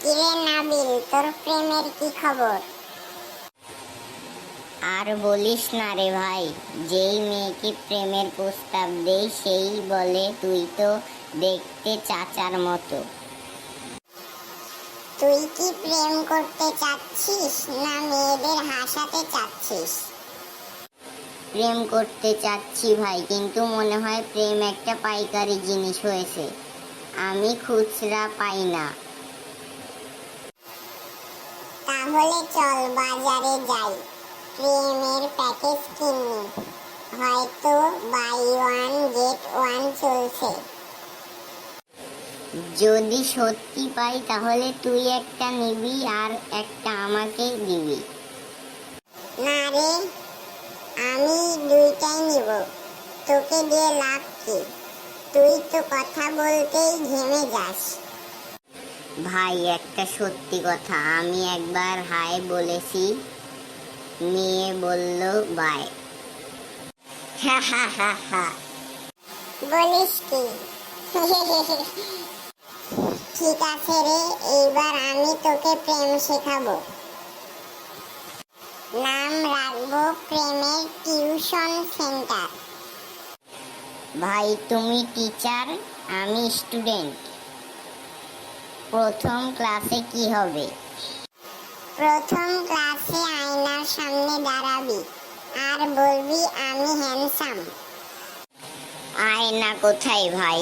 কিরে নাবিল, তোর প্রেমের কি খবর? আর বলিস না রে ভাই, যেই মেয়েকে প্রেমের প্রস্তাব দেই সেই বলে তুই তো দেখতে চাচার মতো। তুই কি প্রেম করতে চাচ্ছিস না মেয়েদের হাসাতে চাচ্ছিস? প্রেম করতে চাচ্ছি ভাই, কিন্তু মনে হয় প্রেম একটা পাইকারি জিনিস হয়েছে, আমি খুচরা পাই না। তাহলে চল বাজারে যাই, প্রেমের প্যাকেজ কিনি, হয়তো বাই ওয়ান গেট ওয়ান চলছে। যদি সত্যি পাই তাহলে তুই একটা নিবি আর একটা আমাকে দিবি। না রে, আমি দুইটাই নিব, তোকে দিয়ে লাভ কি? তুই তো কথা বলতেই ঘেমে যাস। ভাই একটা সত্যি কথা, আমি একবার হাই বলেছি, মেয়ে বলল বাই। হা হা হা হা। বলিস কি? ঠিক আছে রে, এইবার আমি তোকে প্রেম শেখাবো। নাম রাখবো প্রেমের টিউশন সেন্টার। ভাই তুমি টিচার, আমি স্টুডেন্ট। প্রথম ক্লাসে কি হবে? প্রথম ক্লাসে আয়নার সামনে দাঁড়াবি আর বলবি আমি হ্যান্ডসাম। আয়না কোথায় ভাই?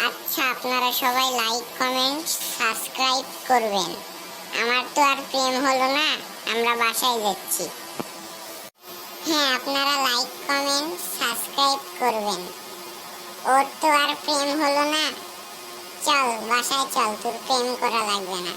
আচ্ছা, আপনারা সবাই লাইক কমেন্ট সাবস্ক্রাইব করবেন। আমার তো আর প্রেম হলো না, আমরা বাসায় যাচ্ছি। হ্যাঁ, আপনারা লাইক কমেন্ট সাবস্ক্রাইব করবেন। ওর তো আর প্রেম হলো না, চল বাসায় চল, তোর প্রেম করা লাগবে না।